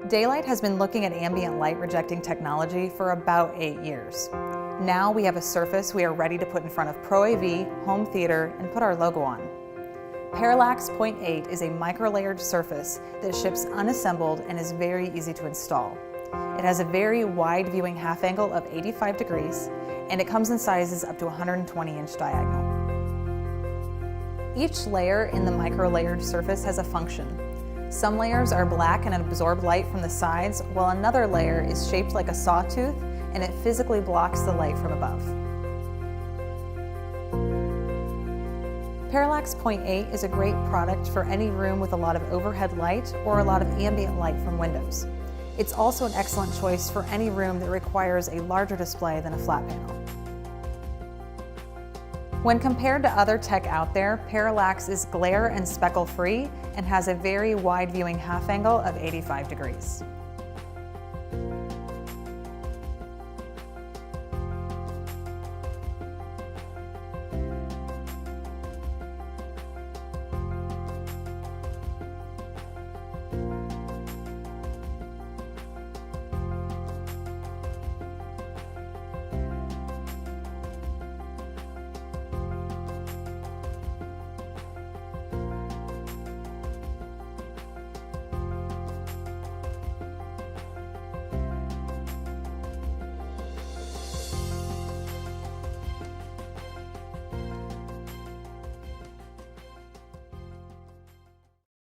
Da-Lite has been looking at ambient light rejecting technology for about 8 years. Now we have a surface we are ready to put in front of Pro AV, home theater, and put our logo on. Parallax 0.8 is a micro-layered surface that ships unassembled and is very easy to install. It has a very wide viewing half angle of 85 degrees, and it comes in sizes up to 120-inch diagonal. Each layer in the micro-layered surface has a function. Some layers are black and absorb light from the sides, while another layer is shaped like a sawtooth and it physically blocks the light from above. Parallax 0.8 is a great product for any room with a lot of overhead light or a lot of ambient light from windows. It's also an excellent choice for any room that requires a larger display than a flat panel. When compared to other tech out there, Parallax is glare and speckle free and has a very wide viewing half angle of 85 degrees.